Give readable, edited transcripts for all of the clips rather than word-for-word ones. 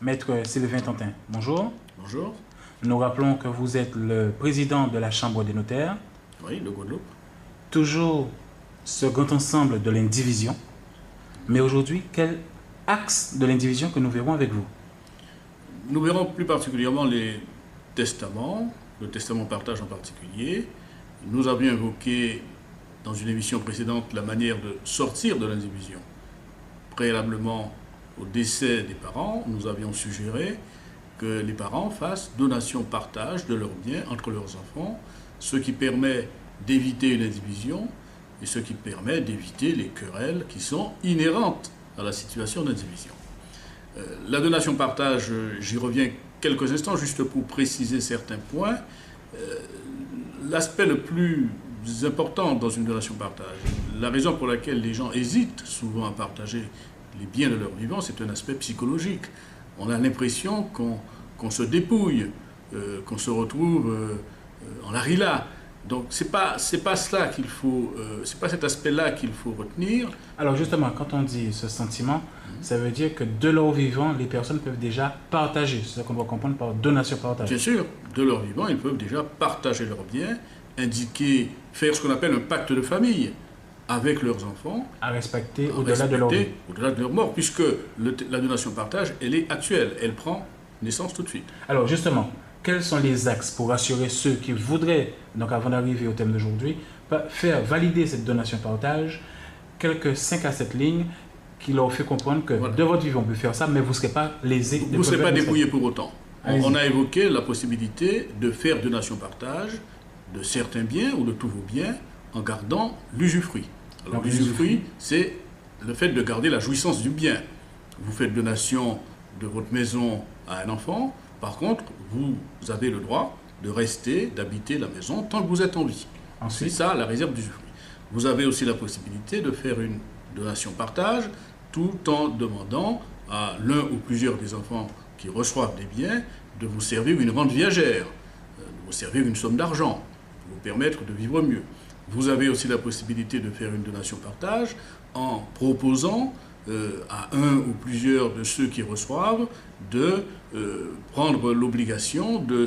Maître Sylvain Tantin, bonjour. Bonjour. Nous rappelons que vous êtes le président de la Chambre des notaires. Oui, de Guadeloupe. Toujours ce grand ensemble de l'indivision. Mais aujourd'hui, quel axe de l'indivision que nous verrons avec vous? Nous verrons plus particulièrement les testaments, le testament partage en particulier. Nous avions évoqué dans une émission précédente la manière de sortir de l'indivision. Préalablement au décès des parents, nous avions suggéré que les parents fassent donation-partage de leurs biens entre leurs enfants, ce qui permet d'éviter une indivision et ce qui permet d'éviter les querelles qui sont inhérentes à la situation d'indivision. La donation-partage, j'y reviens quelques instants juste pour préciser certains points. L'aspect le plus important dans une donation-partage, la raison pour laquelle les gens hésitent souvent à partager les biens de leur vivant, c'est un aspect psychologique. On a l'impression qu'on se dépouille, qu'on se retrouve en larila. Donc c'est pas cela qu'il faut, c'est pas cet aspect-là qu'il faut retenir. Alors justement, quand on dit ce sentiment, ça veut dire que de leur vivant, les personnes peuvent déjà partager. C'est ce qu'on va comprendre par donation-partage. Bien sûr, de leur vivant, ils peuvent déjà partager leurs biens, indiquer, faire ce qu'on appelle un pacte de famille avec leurs enfants. À respecter au-delà de leur vie. Au-delà de leur mort, puisque la donation-partage, elle est actuelle, elle prend naissance tout de suite. Alors justement, quels sont les axes pour assurer ceux qui voudraient, donc avant d'arriver au thème d'aujourd'hui, faire valider cette donation-partage, quelques 5 à 7 lignes qui leur fait comprendre que de votre vivant, on peut faire ça, mais vous ne serez pas lésé. Vous ne serez pas dépouillé pour autant. On a évoqué la possibilité de faire donation-partage de certains biens ou de tous vos biens en gardant l'usufruit. Alors l'usufruit, c'est le fait de garder la jouissance du bien. Vous faites donation de votre maison à un enfant, par contre, vous avez le droit de rester, d'habiter la maison tant que vous êtes en vie. C'est ça la réserve d'usufruit. Vous avez aussi la possibilité de faire une donation-partage tout en demandant à l'un ou plusieurs des enfants qui reçoivent des biens de vous servir une rente viagère, de vous servir une somme d'argent, pour vous permettre de vivre mieux. Vous avez aussi la possibilité de faire une donation-partage en proposant à un ou plusieurs de ceux qui reçoivent de prendre l'obligation de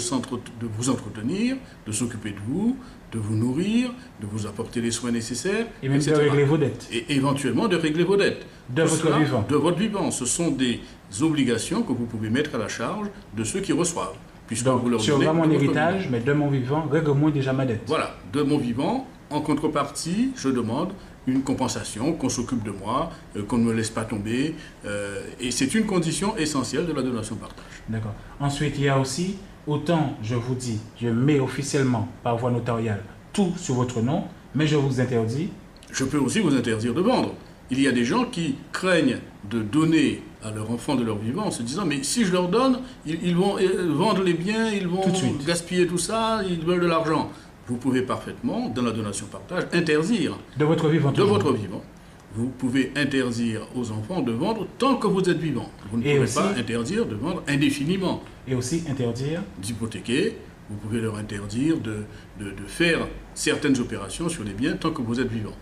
vous entretenir, de s'occuper de vous nourrir, de vous apporter les soins nécessaires, et même de régler vos dettes. Et éventuellement de régler vos dettes. De votre vivant. De votre vivant. Ce sont des obligations que vous pouvez mettre à la charge de ceux qui reçoivent. Donc, vous leur sur mon héritage, mais de mon vivant, règle-moi déjà ma dette. Voilà, de mon vivant, en contrepartie, je demande une compensation, qu'on s'occupe de moi, qu'on ne me laisse pas tomber. Et c'est une condition essentielle de la donation-partage. D'accord. Ensuite, il y a aussi, autant je vous dis, je mets officiellement par voie notariale tout sur votre nom, mais je vous interdis. Je peux aussi vous interdire de vendre. Il y a des gens qui craignent de donner à leurs enfants de leur vivant en se disant mais si je leur donne, ils vont vendre les biens, ils vont gaspiller tout ça, ils veulent de l'argent. Vous pouvez parfaitement, dans la donation-partage, interdire. De votre vivant. De votre vivant. Vous pouvez interdire aux enfants de vendre tant que vous êtes vivant. Vous ne pouvez pas interdire de vendre indéfiniment. Et aussi interdire d'hypothéquer. Vous pouvez leur interdire de faire certaines opérations sur les biens tant que vous êtes vivant.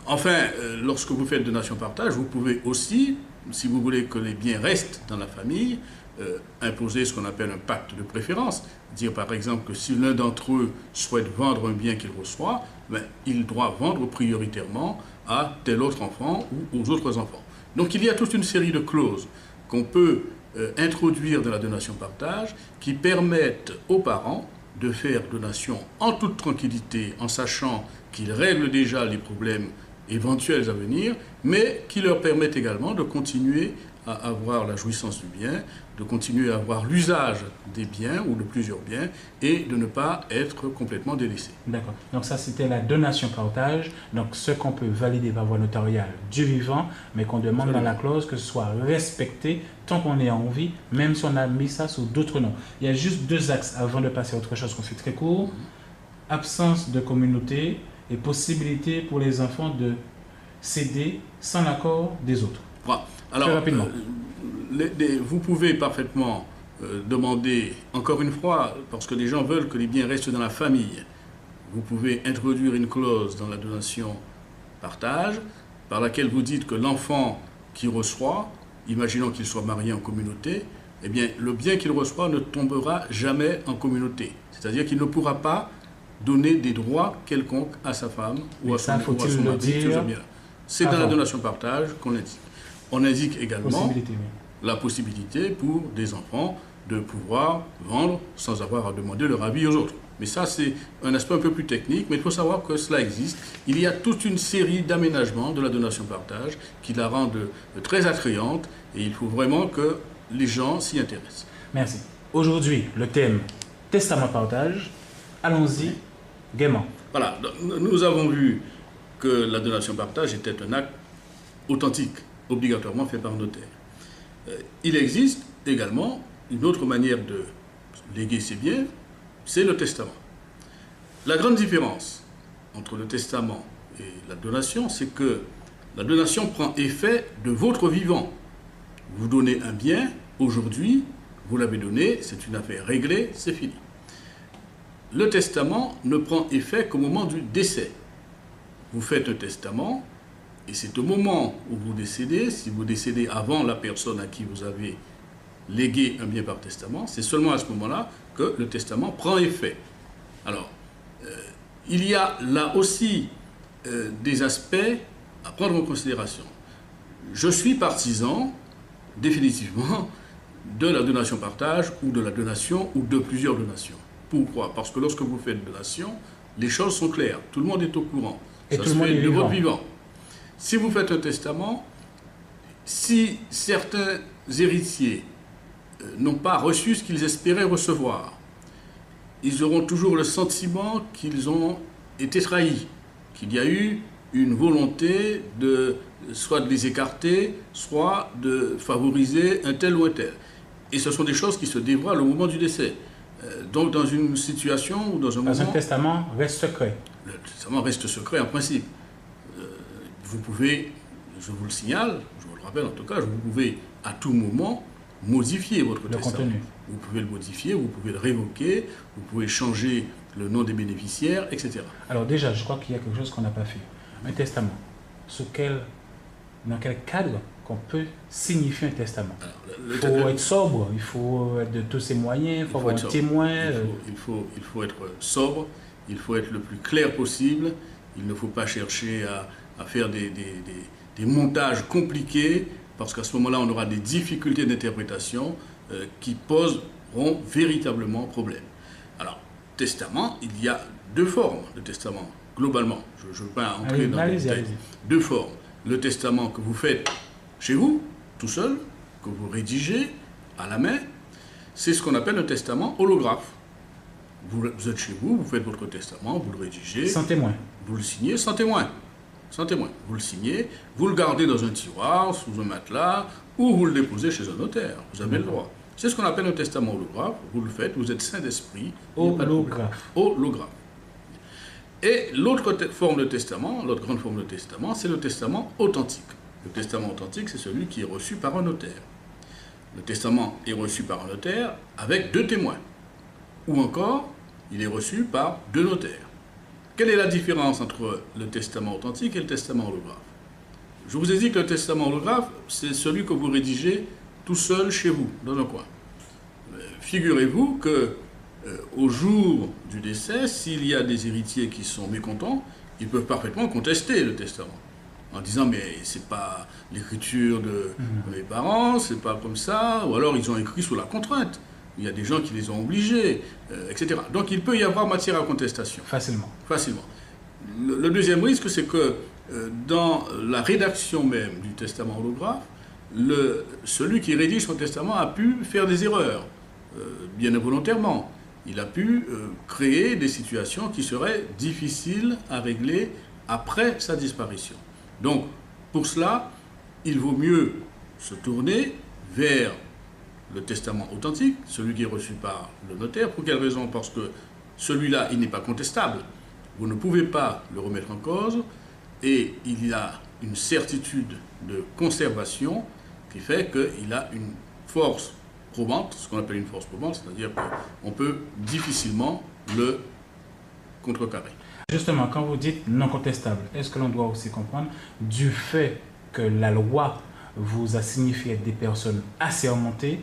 Enfin, lorsque vous faites donation-partage, vous pouvez aussi, si vous voulez que les biens restent dans la famille, imposer ce qu'on appelle un pacte de préférence. Dire par exemple que si l'un d'entre eux souhaite vendre un bien qu'il reçoit, il doit vendre prioritairement à tel autre enfant ou aux autres enfants. Donc il y a toute une série de clauses qu'on peut introduire dans la donation-partage qui permettent aux parents de faire donation en toute tranquillité, en sachant qu'ils règlent déjà les problèmes éventuels à venir, mais qui leur permettent également de continuer à avoir la jouissance du bien, de continuer à avoir l'usage des biens ou de plusieurs biens et de ne pas être complètement délaissé. D'accord. Donc ça, c'était la donation-partage. Donc ce qu'on peut valider par voie notariale du vivant, mais qu'on demande dans la clause que ce soit respecté tant qu'on est en vie, même si on a mis ça sous d'autres noms. Il y a juste 2 axes avant de passer à autre chose qu'on fait très court. Absence de communauté et possibilité pour les enfants de céder sans l'accord des autres. Voilà. Alors, très rapidement. Vous pouvez parfaitement demander, encore une fois, parce que les gens veulent que les biens restent dans la famille, vous pouvez introduire une clause dans la donation-partage par laquelle vous dites que l'enfant qui reçoit, imaginons qu'il soit marié en communauté, eh bien, le bien qu'il reçoit ne tombera jamais en communauté. C'est-à-dire qu'il ne pourra pas donner des droits quelconques à sa femme ou à son mari. C'est dans la donation-partage qu'on indique. On indique également la possibilité pour des enfants de pouvoir vendre sans avoir à demander leur avis aux autres. Mais ça, c'est un aspect un peu plus technique, mais il faut savoir que cela existe. Il y a toute une série d'aménagements de la donation-partage qui la rendent très attrayante et il faut vraiment que les gens s'y intéressent. Merci. Aujourd'hui, le thème testament-partage. Allons-y gaiement. Voilà, nous avons vu que la donation-partage était un acte authentique, obligatoirement fait par notaire. Il existe également une autre manière de léguer ses biens, c'est le testament. La grande différence entre le testament et la donation, c'est que la donation prend effet de votre vivant. Vous donnez un bien, aujourd'hui, vous l'avez donné, c'est une affaire réglée, c'est fini. Le testament ne prend effet qu'au moment du décès. Vous faites un testament, et c'est au moment où vous décédez, si vous décédez avant la personne à qui vous avez légué un bien par testament, c'est seulement à ce moment-là que le testament prend effet. Alors, il y a là aussi des aspects à prendre en considération. Je suis partisan, définitivement, de la donation-partage ou de la donation ou de plusieurs donations. Pourquoi? Parce que lorsque vous faites donation, les choses sont claires. Tout le monde est au courant. Et ça se fait de votre vivant. Si vous faites un testament, si certains héritiers n'ont pas reçu ce qu'ils espéraient recevoir, ils auront toujours le sentiment qu'ils ont été trahis, qu'il y a eu une volonté de soit de les écarter, soit de favoriser un tel ou un tel. Et ce sont des choses qui se dévoilent au moment du décès. Donc dans une situation ou dans un moment... Un testament reste secret. Le testament reste secret en principe. Vous pouvez, je vous le signale, je vous le rappelle en tout cas, vous pouvez à tout moment modifier votre testament. Contenu. Vous pouvez le modifier, vous pouvez le révoquer, vous pouvez changer le nom des bénéficiaires, etc. Alors déjà, je crois qu'il y a quelque chose qu'on n'a pas fait. Un testament. Dans quel cadre qu'on peut signifier un testament? Il faut être sobre, il faut être de tous ses moyens, il faut avoir un témoin. Il faut être sobre, il faut être le plus clair possible, il ne faut pas chercher à faire des montages compliqués, parce qu'à ce moment-là, on aura des difficultés d'interprétation qui poseront véritablement problème. Alors, testament, il y a deux formes de testament, globalement. Je ne veux pas entrer dans les détails. Deux formes. Le testament que vous faites chez vous, tout seul, que vous rédigez à la main, c'est ce qu'on appelle un testament holographe. Vous êtes chez vous, vous faites votre testament, vous le rédigez. Sans témoin. Vous le signez sans témoin. Sans témoin. Vous le signez, vous le gardez dans un tiroir, sous un matelas, ou vous le déposez chez un notaire. Vous avez le droit. C'est ce qu'on appelle un testament holographe. Vous le faites, vous êtes saint d'esprit. Holographe. Holographe. Et l'autre forme de testament, l'autre grande forme de testament, c'est le testament authentique. Le testament authentique, c'est celui qui est reçu par un notaire. Le testament est reçu par un notaire avec deux témoins. Ou encore, il est reçu par deux notaires. Quelle est la différence entre le testament authentique et le testament holographe? Je vous ai dit que le testament holographe, c'est celui que vous rédigez tout seul chez vous, dans un coin. Figurez-vous que au jour du décès, s'il y a des héritiers qui sont mécontents, ils peuvent parfaitement contester le testament en disant mais c'est pas l'écriture de mes parents, c'est pas comme ça, ou alors ils ont écrit sous la contrainte. Il y a des gens qui les ont obligés, etc. Donc il peut y avoir matière à contestation. Facilement. Facilement. Le deuxième risque, c'est que dans la rédaction même du testament holographe, celui qui rédige son testament a pu faire des erreurs, bien involontairement. Il a pu créer des situations qui seraient difficiles à régler après sa disparition. Donc, pour cela, il vaut mieux se tourner vers le testament authentique, celui qui est reçu par le notaire. Pour quelle raison? Parce que celui-là, il n'est pas contestable. Vous ne pouvez pas le remettre en cause et il y a une certitude de conservation qui fait qu'il a une force probante, ce qu'on appelle une force probante, c'est-à-dire qu'on peut difficilement le contrecarrer. Justement, quand vous dites non contestable, est-ce que l'on doit aussi comprendre du fait que la loi vous a signifié être des personnes assermentées,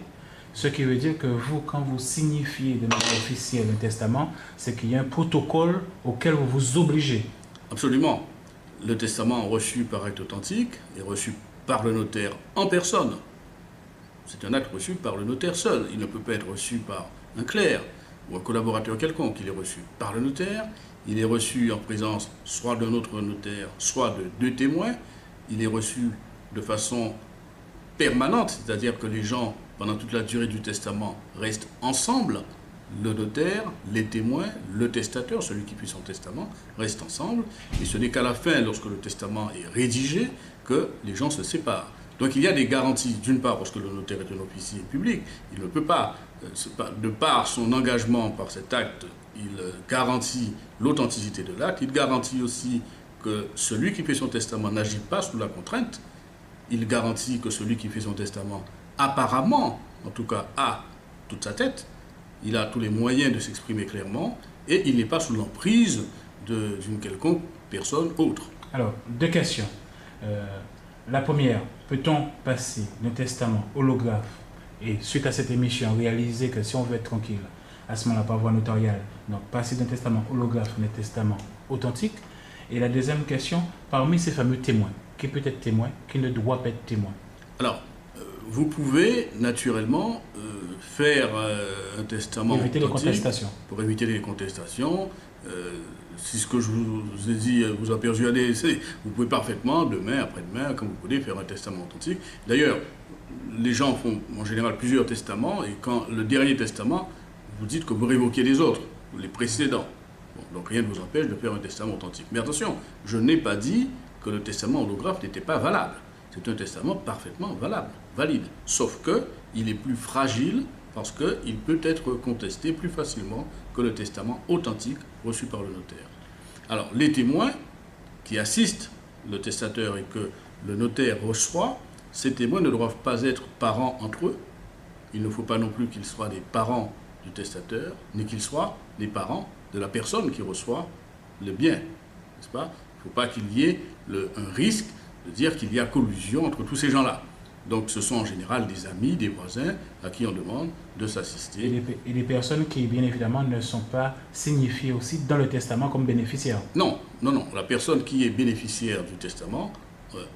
ce qui veut dire que vous, quand vous signifiez de manière officielle un testament, c'est qu'il y a un protocole auquel vous vous obligez. Absolument. Le testament reçu par acte authentique est reçu par le notaire en personne. C'est un acte reçu par le notaire seul. Il ne peut pas être reçu par un clerc ou un collaborateur quelconque. Il est reçu par le notaire. Il est reçu en présence soit d'un autre notaire, soit de 2 témoins. Il est reçu de façon permanente, c'est-à-dire que les gens, pendant toute la durée du testament, restent ensemble. Le notaire, les témoins, le testateur, celui qui fait son testament, restent ensemble. Et ce n'est qu'à la fin, lorsque le testament est rédigé, que les gens se séparent. Donc il y a des garanties, d'une part parce que le notaire est un officier public, il ne peut pas, de par son engagement par cet acte, il garantit l'authenticité de l'acte, il garantit aussi que celui qui fait son testament n'agit pas sous la contrainte, il garantit que celui qui fait son testament, apparemment, en tout cas, a toute sa tête, il a tous les moyens de s'exprimer clairement, et il n'est pas sous l'emprise d'une quelconque personne autre. Alors, 2 questions. La première, peut-on passer d'un testament holographe et suite à cette émission réaliser que si on veut être tranquille, à ce moment-là par voie notariale, donc passer d'un testament holographe à un testament authentique? Et la deuxième question, parmi ces fameux témoins, qui peut être témoin, qui ne doit pas être témoin? Alors, vous pouvez naturellement faire un testament éviter les contestations. Pour éviter les contestations. Si ce que je vous ai dit vous a persuadé, vous pouvez parfaitement, demain, après-demain, comme vous voulez, faire un testament authentique. D'ailleurs, les gens font en général plusieurs testaments, et quand le dernier testament, vous dites que vous révoquez les autres, les précédents. Bon, donc rien ne vous empêche de faire un testament authentique. Mais attention, je n'ai pas dit que le testament holographe n'était pas valable. C'est un testament parfaitement valable, valide. Sauf qu'il est plus fragile parce qu'il peut être contesté plus facilement que le testament authentique reçu par le notaire. Alors, les témoins qui assistent le testateur et que le notaire reçoit, ces témoins ne doivent pas être parents entre eux. Il ne faut pas non plus qu'ils soient des parents du testateur, ni qu'ils soient les parents de la personne qui reçoit le bien. N'est-ce pas? Il ne faut pas qu'il y ait un risque de dire qu'il y a collusion entre tous ces gens-là. Donc ce sont en général des amis, des voisins à qui on demande de s'assister. Et des personnes qui, bien évidemment, ne sont pas signifiées aussi dans le testament comme bénéficiaires. Non, non, non. La personne qui est bénéficiaire du testament,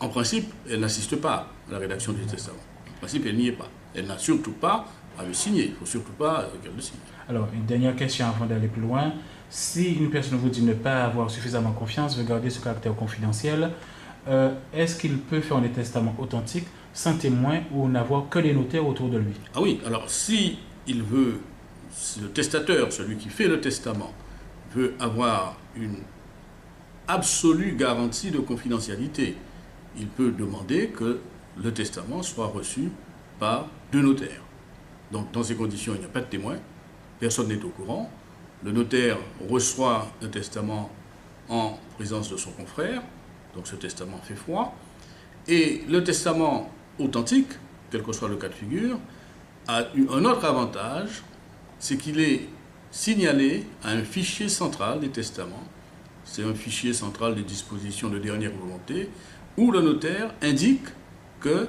en principe, elle n'assiste pas à la rédaction du testament. En principe, elle n'y est pas. Elle n'a surtout pas à le signer. Il ne faut surtout pas qu'elle le signe. Alors, une dernière question avant d'aller plus loin. Si une personne vous dit ne pas avoir suffisamment confiance, veut garder ce caractère confidentiel, est-ce qu'il peut faire des testaments authentiques sans témoin ou n'avoir que les notaires autour de lui? Ah oui, alors si le testateur, celui qui fait le testament, veut avoir une absolue garantie de confidentialité, il peut demander que le testament soit reçu par 2 notaires. Donc dans ces conditions, il n'y a pas de témoin, personne n'est au courant, le notaire reçoit un testament en présence de son confrère, donc ce testament fait foi, et le testament authentique, quel que soit le cas de figure, a eu un autre avantage, c'est qu'il est signalé à un fichier central des testaments. C'est un fichier central des dispositions de dernière volonté, où le notaire indique que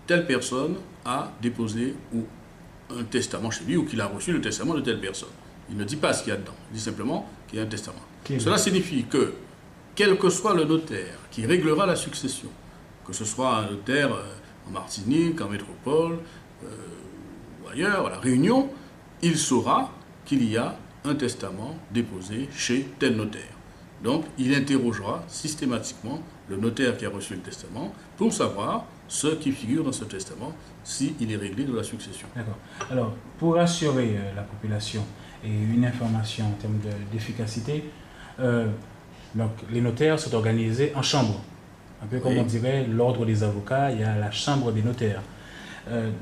telle personne a déposé un testament chez lui ou qu'il a reçu le testament de telle personne. Il ne dit pas ce qu'il y a dedans, il dit simplement qu'il y a un testament. Cela signifie que, quel que soit le notaire qui réglera la succession, que ce soit un notaire en Martinique, en métropole, ou ailleurs, à La Réunion, il saura qu'il y a un testament déposé chez tel notaire. Donc, il interrogera systématiquement le notaire qui a reçu le testament pour savoir ce qui figure dans ce testament, s'il est réglé de la succession. D'accord. Alors, pour rassurer la population et une information en termes d'efficacité, donc, les notaires sont organisés en chambre. Un peu comme on dirait l'ordre des avocats, il y a la chambre des notaires.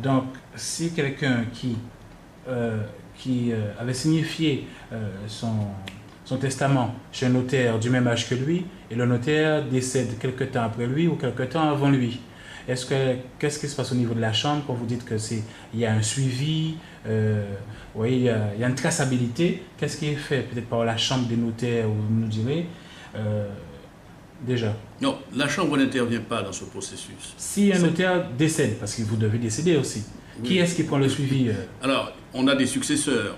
Donc, si quelqu'un qui avait signifié son testament chez un notaire du même âge que lui, et le notaire décède quelque temps après lui ou quelque temps avant lui, qu'est-ce qui se passe au niveau de la chambre quand vous dites il y a un suivi, il y a une traçabilité? Qu'est-ce qui est fait peut-être par la chambre des notaires, ou vous nous direz, déjà? Non, la Chambre n'intervient pas dans ce processus. Si un notaire décède, parce que vous devez décéder aussi, Oui. qui est-ce qui prend le suivi? Alors, on a des successeurs.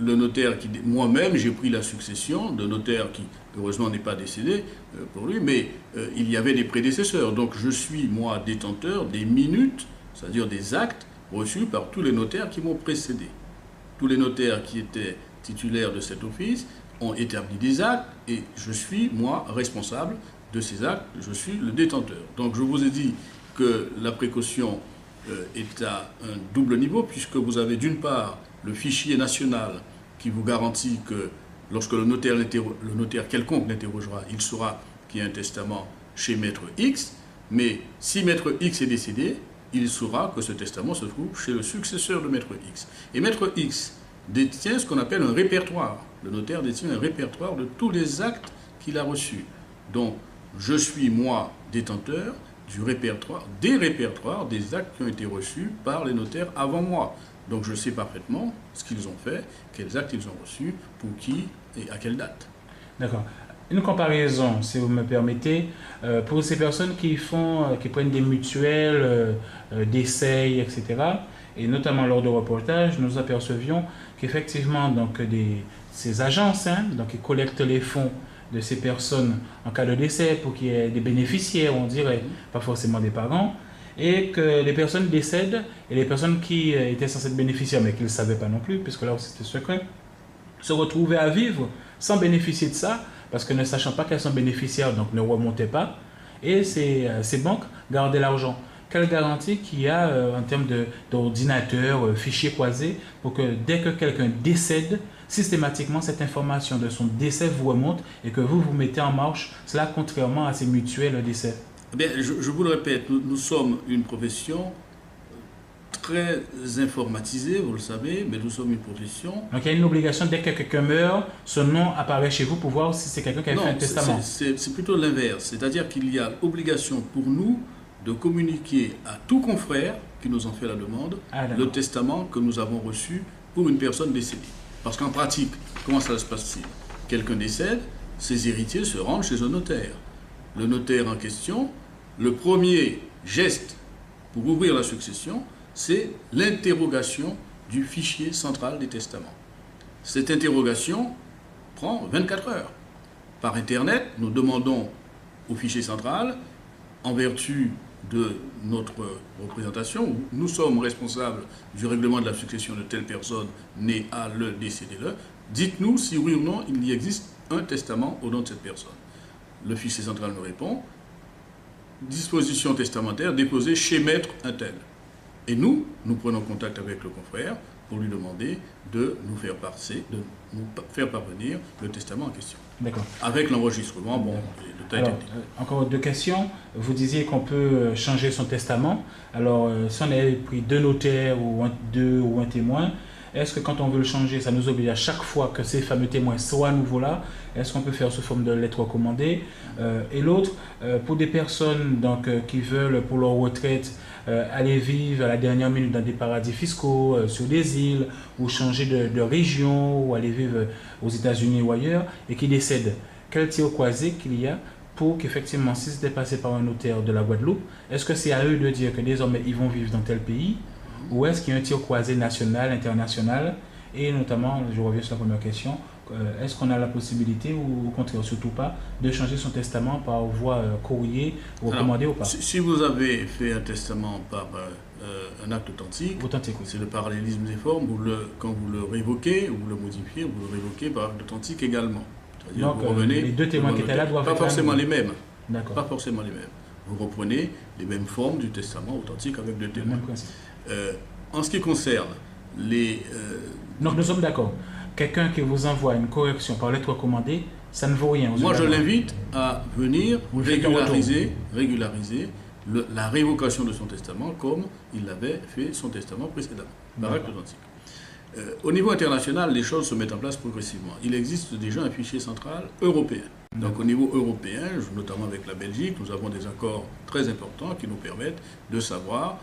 Le notaire moi-même, j'ai pris la succession de notaire qui, heureusement, n'est pas décédé pour lui, mais il y avait des prédécesseurs. Donc, je suis, moi, détenteur des minutes, c'est-à-dire des actes reçus par tous les notaires qui m'ont précédé. Tous les notaires qui étaient titulaires de cet office ont établi des actes et je suis, moi, responsable de ces actes. Je suis le détenteur. Donc, je vous ai dit que la précaution est à un double niveau, puisque vous avez d'une part le fichier national qui vous garantit que lorsque le notaire quelconque l'interrogera, il saura qu'il y a un testament chez Maître X, mais si Maître X est décédé, il saura que ce testament se trouve chez le successeur de Maître X. Et Maître X détient ce qu'on appelle un répertoire. Le notaire détient un répertoire de tous les actes qu'il a reçus. Donc, je suis, moi, détenteur des répertoires des actes qui ont été reçus par les notaires avant moi. Donc je sais parfaitement ce qu'ils ont fait, quels actes ils ont reçus, pour qui et à quelle date. D'accord. Une comparaison, si vous me permettez, pour ces personnes qui prennent des mutuelles, d'essai, etc., et notamment lors de reportages, nous apercevions qu'effectivement, donc, ces agences, donc, qui collectent les fonds de ces personnes en cas de décès pour qu'il y ait des bénéficiaires, on dirait, pas forcément des parents, et que les personnes décèdent et les personnes qui étaient censées être bénéficiaires mais qui ne le savaient pas non plus, puisque là c'était secret, se retrouvaient à vivre sans bénéficier de ça, parce que ne sachant pas qu'elles sont bénéficiaires, donc ne remontaient pas, et ces banques gardaient l'argent. Quelle garantie qu'il y a en termes d'ordinateur, fichiers croisés, pour que dès que quelqu'un décède, systématiquement cette information de son décès vous remonte et que vous mettez en marche, cela contrairement à ces mutuelles décès? Bien, je vous le répète, nous sommes une profession très informatisée, vous le savez, mais nous sommes une profession... Donc il y a une obligation, dès que quelqu'un meurt, ce nom apparaît chez vous pour voir si c'est quelqu'un qui a fait un testament. C'est plutôt l'inverse, c'est-à-dire qu'il y a l'obligation pour nous de communiquer à tout confrère qui nous en fait la demande le testament que nous avons reçu pour une personne décédée. Parce qu'en pratique, comment ça se passe-t-il? Quelqu'un décède, ses héritiers se rendent chez un notaire. Le notaire en question, le premier geste pour ouvrir la succession, c'est l'interrogation du fichier central des testaments. Cette interrogation prend 24 heures. Par Internet, nous demandons au fichier central, en vertu de notre représentation, où nous sommes responsables du règlement de la succession de telle personne née à le décédé là, dites-nous si oui ou non il y existe un testament au nom de cette personne. Le fichier central nous répond, disposition testamentaire déposée chez maître un tel. Et nous prenons contact avec le confrère pour lui demander de nous faire parvenir le testament en question. D'accord. Avec l'enregistrement, bon, de taille technique. Encore deux questions. Vous disiez qu'on peut changer son testament. Alors, si on avait pris deux notaires ou un témoin, est-ce que quand on veut le changer, ça nous oblige à chaque fois que ces fameux témoins soient à nouveau là? Est-ce qu'on peut faire sous forme de lettre recommandée? Et l'autre, pour des personnes donc, qui veulent pour leur retraite aller vivre à la dernière minute dans des paradis fiscaux, sur des îles, ou changer de région, ou aller vivre aux États-Unis ou ailleurs, et qui décèdent, quel tir croisé qu'il y a pour qu'effectivement, si c'était passé par un notaire de la Guadeloupe, est-ce que c'est à eux de dire que désormais ils vont vivre dans tel pays? Ou est-ce qu'il y a un tir croisé national, international? Et notamment, je reviens sur la première question, est-ce qu'on a la possibilité, ou au contraire, surtout pas, de changer son testament par voie courrier ou recommandé ou pas? Si vous avez fait un testament par un acte authentique, oui. C'est le parallélisme des formes, quand vous le révoquez, ou vous le modifiez, vous le révoquez par acte authentique également. Donc, vous revenez, les deux témoins qui étaient là doivent pas forcément les mêmes. D'accord. Pas forcément les mêmes. Vous reprenez les mêmes formes du testament authentique avec deux témoins. En ce qui concerne les... Donc nous sommes d'accord. Quelqu'un qui vous envoie une correction par lettre recommandée, ça ne vaut rien. Moi, je l'invite à venir régulariser la révocation de son testament comme il avait fait son testament précédemment, par acte authentique. Au niveau international, les choses se mettent en place progressivement. Il existe déjà un fichier central européen. Donc au niveau européen, notamment avec la Belgique, nous avons des accords très importants qui nous permettent de savoir,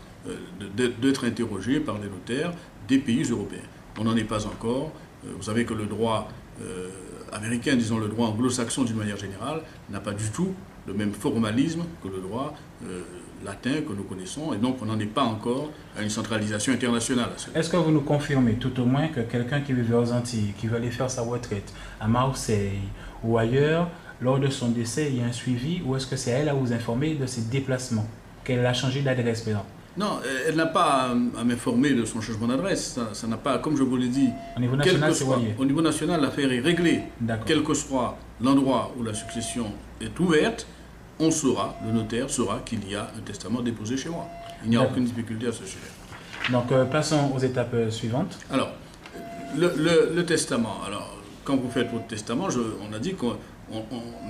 d'être interrogés par les notaires des pays européens. On n'en est pas encore. Vous savez que le droit américain, disons le droit anglo-saxon d'une manière générale, n'a pas du tout le même formalisme que le droit latin que nous connaissons, et donc on n'en est pas encore à une centralisation internationale. Est-ce que vous nous confirmez tout au moins que quelqu'un qui vivait aux Antilles, qui veut aller faire sa retraite à Marseille ou ailleurs, lors de son décès, il y a un suivi, ou est-ce que c'est à elle à vous informer de ses déplacements, qu'elle a changé d'adresse, par exemple? Non, elle n'a pas à m'informer de son changement d'adresse. Ça n'a pas, comme je vous l'ai dit, au niveau national, c'est relié. Au niveau national, l'affaire est réglée. Quel que soit l'endroit où la succession est ouverte, on saura, le notaire saura qu'il y a un testament déposé chez moi. Il n'y a aucune difficulté à ce sujet. Donc, passons aux étapes suivantes. Alors, le testament. Alors, quand vous faites votre testament, on a dit qu'on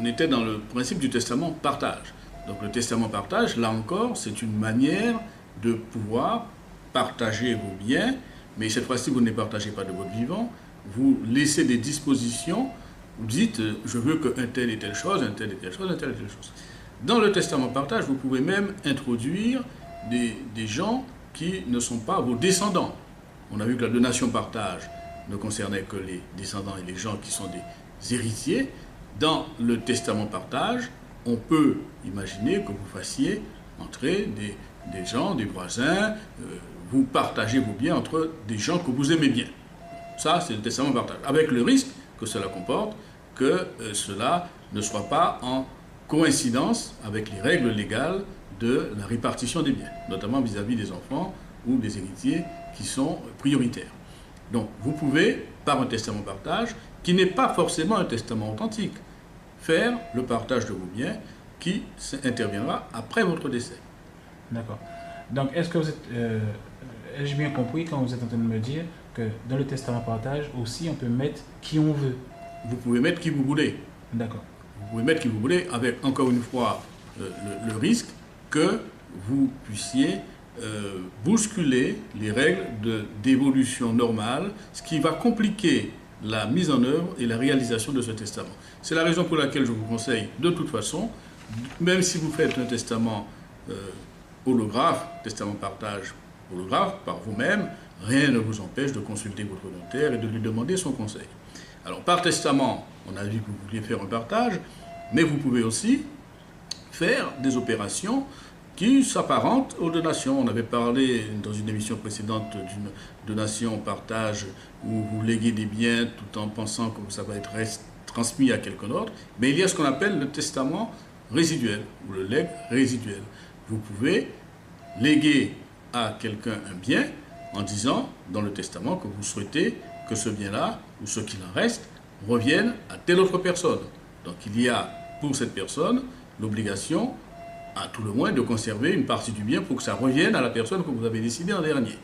était dans le principe du testament partage. Donc, le testament partage, là encore, c'est une manière de pouvoir partager vos biens, mais cette fois-ci, vous ne les partagez pas de votre vivant, vous laissez des dispositions, vous dites, je veux qu'un tel et telle chose, un tel et telle chose, un tel et telle chose. Dans le testament partage, vous pouvez même introduire des gens qui ne sont pas vos descendants. On a vu que la donation partage ne concernait que les descendants et les gens qui sont des héritiers. Dans le testament partage, on peut imaginer que vous fassiez entrer des gens, des voisins, vous partagez vos biens entre des gens que vous aimez bien. Ça, c'est le testament partage. Avec le risque que cela comporte, que cela ne soit pas en coïncidence avec les règles légales de la répartition des biens, notamment vis-à-vis des enfants ou des héritiers qui sont prioritaires. Donc, vous pouvez, par un testament partage, qui n'est pas forcément un testament authentique, faire le partage de vos biens qui interviendra après votre décès. D'accord. Donc, est-ce que vous êtes... ai-je bien compris quand vous êtes en train de me dire que dans le testament partage aussi, on peut mettre qui on veut? Vous pouvez mettre qui vous voulez. D'accord. Vous pouvez mettre qui vous voulez, avec, encore une fois, le risque que vous puissiez bousculer les règles d'évolution normale, ce qui va compliquer la mise en œuvre et la réalisation de ce testament. C'est la raison pour laquelle je vous conseille, de toute façon, même si vous faites un testament holographe, testament partage holographe par vous-même, rien ne vous empêche de consulter votre notaire et de lui demander son conseil. Alors, par testament, on a vu que vous vouliez faire un partage, mais vous pouvez aussi faire des opérations qui s'apparentent aux donations. On avait parlé dans une émission précédente d'une donation partage où vous léguez des biens tout en pensant que ça va être transmis à quelqu'un d'autre. Mais il y a ce qu'on appelle le testament résiduel ou le legs résiduel. Vous pouvez léguer à quelqu'un un bien en disant dans le testament que vous souhaitez que ce bien-là ou ce qu'il en reste revienne à telle autre personne. Donc il y a pour cette personne l'obligation à tout le moins de conserver une partie du bien pour que ça revienne à la personne que vous avez décidé en dernier.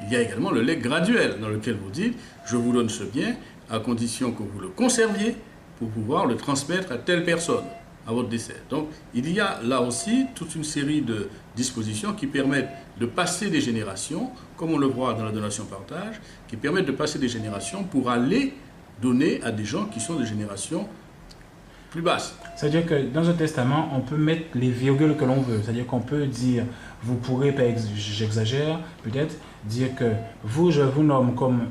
Il y a également le legs graduel dans lequel vous dites je vous donne ce bien à condition que vous le conserviez pour pouvoir le transmettre à telle personne à votre décès. Donc il y a là aussi toute une série de dispositions qui permettent de passer des générations, comme on le voit dans la donation partage, qui permettent de passer des générations pour aller donner à des gens qui sont de générations plus basses. C'est-à-dire que dans un testament, on peut mettre les virgules que l'on veut. C'est-à-dire qu'on peut dire, vous pourrez, j'exagère peut-être, dire que vous, je vous nomme comme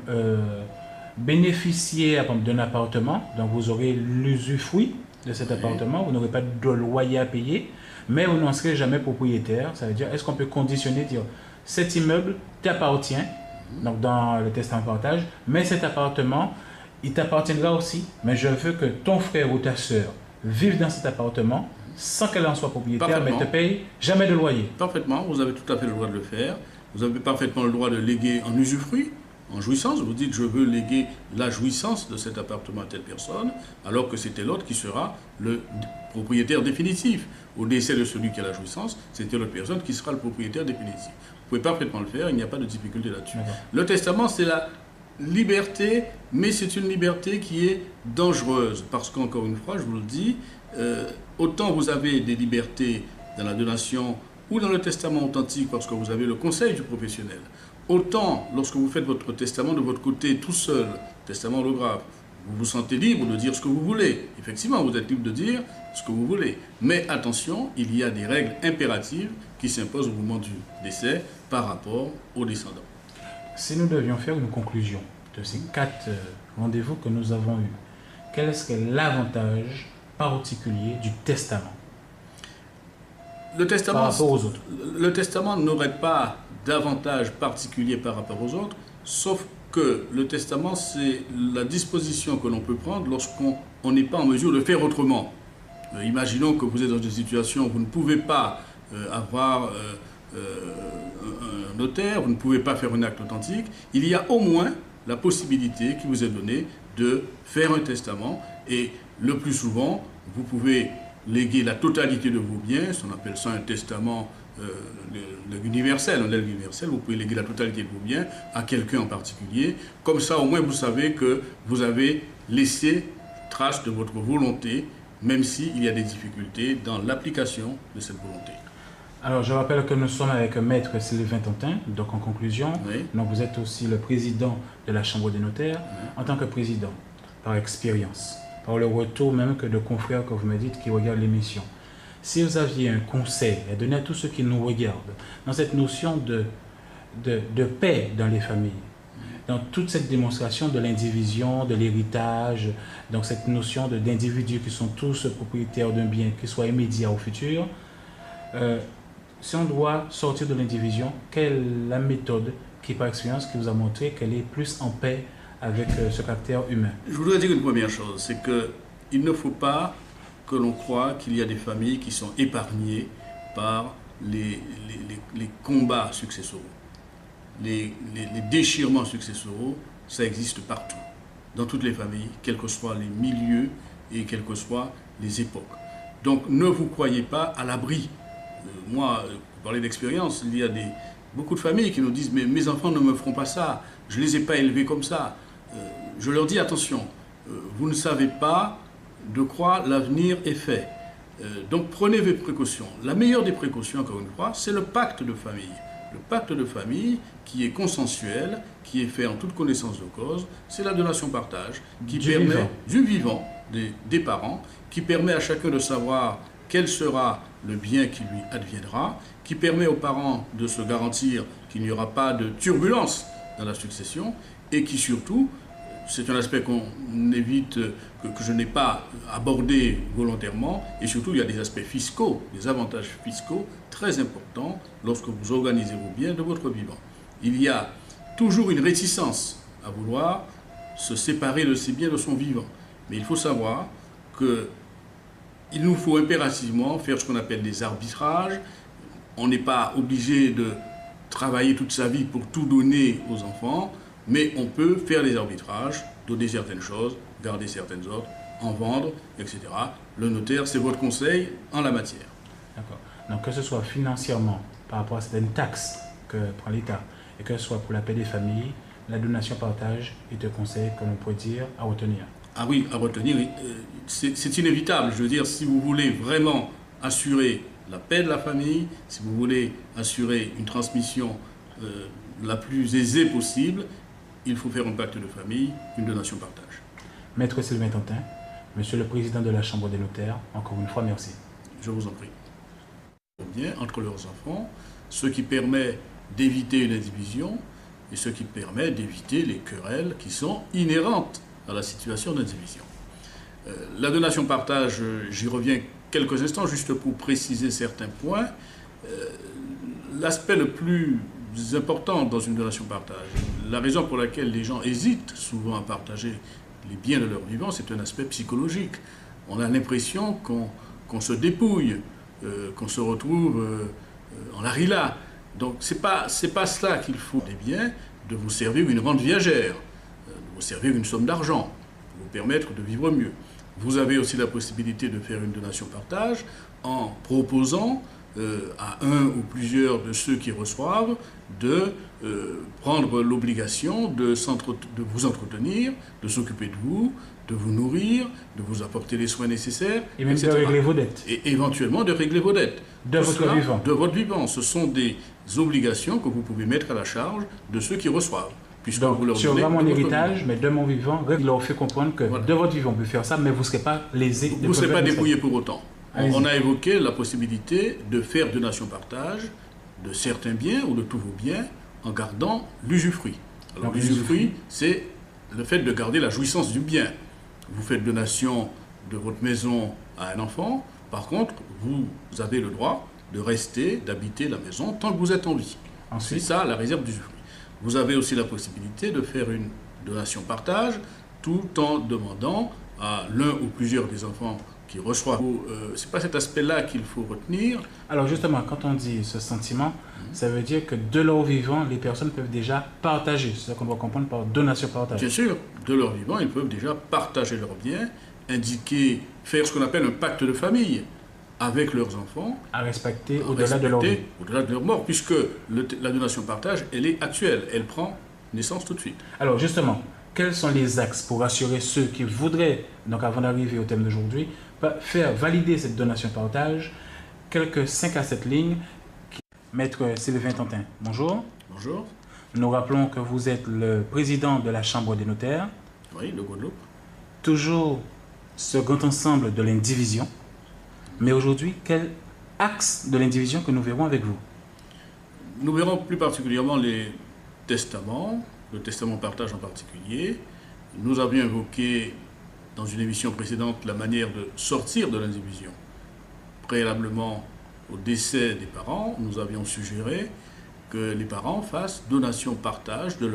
bénéficiaire d'un appartement, donc vous aurez l'usufruit de cet appartement, vous n'aurez pas de loyer à payer, mais vous n'en serez jamais propriétaire. Ça veut dire, est-ce qu'on peut conditionner, dire, cet immeuble t'appartient, donc dans le testament partage, mais cet appartement, il t'appartiendra aussi, mais je veux que ton frère ou ta sœur vive dans cet appartement sans qu'elle en soit propriétaire, mais te paye jamais de loyer. Parfaitement, vous avez tout à fait le droit de le faire. Vous avez parfaitement le droit de léguer en usufruit, en jouissance. Vous dites, je veux léguer la jouissance de cet appartement à telle personne, alors que c'était l'autre qui sera le propriétaire définitif. Au décès de celui qui a la jouissance, c'était l'autre personne qui sera le propriétaire définitif. Vous pouvez parfaitement le faire, il n'y a pas de difficulté là-dessus. Le testament, c'est la liberté, mais c'est une liberté qui est dangereuse, parce qu'encore une fois, je vous le dis, autant vous avez des libertés dans la donation ou dans le testament authentique, parce que vous avez le conseil du professionnel, autant lorsque vous faites votre testament de votre côté tout seul, testament holographe, vous vous sentez libre de dire ce que vous voulez. Effectivement, vous êtes libre de dire ce que vous voulez. Mais attention, il y a des règles impératives qui s'imposent au moment du décès par rapport aux descendants. Si nous devions faire une conclusion de ces 4 rendez-vous que nous avons eus, quel serait l'avantage particulier du testament par rapport aux autres? Le testament n'aurait pas d'avantage particulier par rapport aux autres, sauf que le testament, c'est la disposition que l'on peut prendre lorsqu'on n'est pas en mesure de faire autrement. Imaginons que vous êtes dans une situation où vous ne pouvez pas avoir un notaire, vous ne pouvez pas faire un acte authentique. Il y a au moins la possibilité qui vous est donnée de faire un testament, et le plus souvent, vous pouvez léguer la totalité de vos biens, on appelle ça un testament universel, un legs universel. Vous pouvez léguer la totalité de vos biens à quelqu'un en particulier. Comme ça, au moins, vous savez que vous avez laissé trace de votre volonté, même s'il y a des difficultés dans l'application de cette volonté. Alors, je rappelle que nous sommes avec Maître Sylvain Tontin. Donc, en conclusion, Oui. donc vous êtes aussi le président de la Chambre des notaires. En tant que président, par expérience, par le retour même que de confrères que vous me dites qui regardent l'émission, si vous aviez un conseil à donner à tous ceux qui nous regardent dans cette notion de paix dans les familles, dans toute cette démonstration de l'indivision, de l'héritage, donc cette notion d'individus qui sont tous propriétaires d'un bien qui soit immédiat au futur, si on doit sortir de l'indivision, quelle est la méthode qui, par expérience, qui vous a montré qu'elle est plus en paix avec ce caractère humain? Je voudrais dire une première chose, c'est qu'il ne faut pas que l'on croie qu'il y a des familles qui sont épargnées par les combats successoraux. Les déchirements successoraux, ça existe partout, dans toutes les familles, quels que soient les milieux et quelles que soient les époques. Donc ne vous croyez pas à l'abri. Moi, pour parler d'expérience, il y a beaucoup de familles qui nous disent « mais mes enfants ne me feront pas ça, je ne les ai pas élevés comme ça ». Je leur dis « attention, vous ne savez pas de quoi l'avenir est fait. Donc prenez vos précautions. La meilleure des précautions, encore une fois, c'est le pacte de famille. Le pacte de famille qui est consensuel, qui est fait en toute connaissance de cause, c'est la donation-partage qui permet du vivant des parents, qui permet à chacun de savoir quel sera le bien qui lui adviendra, qui permet aux parents de se garantir qu'il n'y aura pas de turbulence dans la succession, et qui surtout, c'est un aspect qu'on évite, que je n'ai pas abordé volontairement, et surtout il y a des aspects fiscaux, des avantages fiscaux très importants lorsque vous organisez vos biens de votre vivant. Il y a toujours une réticence à vouloir se séparer de ses biens de son vivant, mais il faut savoir qu'il nous faut impérativement faire ce qu'on appelle des arbitrages. On n'est pas obligé de travailler toute sa vie pour tout donner aux enfants, mais on peut faire des arbitrages, donner certaines choses, garder certaines autres, en vendre, etc. Le notaire, c'est votre conseil en la matière. D'accord. Donc que ce soit financièrement, par rapport à certaines taxes que prend l'État, et que ce soit pour la paix des familles, la donation-partage est un conseil que l'on pourrait dire à retenir. Ah oui, à retenir, c'est inévitable. Je veux dire, si vous voulez vraiment assurer la paix de la famille, si vous voulez assurer une transmission la plus aisée possible, il faut faire un pacte de famille, une donation-partage. Maître Sylvain Tontin, Monsieur le Président de la Chambre des notaires, encore une fois, merci. Je vous en prie. Bien entre leurs enfants, ce qui permet d'éviter une indivision et ce qui permet d'éviter les querelles qui sont inhérentes à la situation d'indivision. La donation-partage, j'y reviens quelques instants juste pour préciser certains points. L'aspect le plus important dans une donation-partage, la raison pour laquelle les gens hésitent souvent à partager les biens de leur vivant, c'est un aspect psychologique. On a l'impression qu'on se dépouille, qu'on se retrouve en larila. Donc c'est pas cela qu'il faut. Eh bien, de vous servir une rente viagère, de vous servir une somme d'argent, pour vous permettre de vivre mieux. Vous avez aussi la possibilité de faire une donation-partage en proposant à un ou plusieurs de ceux qui reçoivent de prendre l'obligation de vous entretenir, de s'occuper de vous nourrir, de vous apporter les soins nécessaires, et même etc. de régler vos dettes. Et éventuellement de régler vos dettes. De votre vivant. De votre vivant. Ce sont des obligations que vous pouvez mettre à la charge de ceux qui reçoivent. Donc, vous leur tu auras mon héritage, mais de mon vivant, il leur fait comprendre que voilà, de votre vivant, on peut faire ça, mais vous ne serez pas lésé. Vous ne serez pas dépouillé pour autant. On a évoqué la possibilité de faire donation-partage de certains biens ou de tous vos biens en gardant l'usufruit. Alors l'usufruit, c'est le fait de garder la jouissance du bien. vous faites donation de votre maison à un enfant. Par contre, vous avez le droit de rester, d'habiter la maison tant que vous êtes en vie. C'est ça la réserve d'usufruit. Vous avez aussi la possibilité de faire une donation-partage tout en demandant à l'un ou plusieurs des enfants qui reçoivent. C'est pas cet aspect-là qu'il faut retenir. Alors justement, quand on dit ce sentiment, ça veut dire que de leur vivant, les personnes peuvent déjà partager. C'est ça qu'on doit comprendre par donation-partage. Bien sûr, de leur vivant, ils peuvent déjà partager leurs biens, indiquer, faire ce qu'on appelle un pacte de famille avec leurs enfants. À respecter au-delà de leur vie. Au-delà de leur mort, puisque la donation-partage, elle est actuelle. Elle prend naissance tout de suite. Alors justement, quels sont les axes pour assurer ceux qui voudraient, donc avant d'arriver au thème d'aujourd'hui, faire valider cette donation-partage? Quelques 5 à 7 lignes. Maître Sylvain Tantin, bonjour. Bonjour. Nous rappelons que vous êtes le président de la Chambre des notaires. Oui, de Guadeloupe. Toujours ce grand ensemble de l'indivision. Mais aujourd'hui, quel axe de l'indivision que nous verrons avec vous? Nous verrons plus particulièrement les testaments, le testament partage en particulier. Nous avions évoqué dans une émission précédente la manière de sortir de l'indivision. Préalablement au décès des parents, nous avions suggéré que les parents fassent donation-partage de leur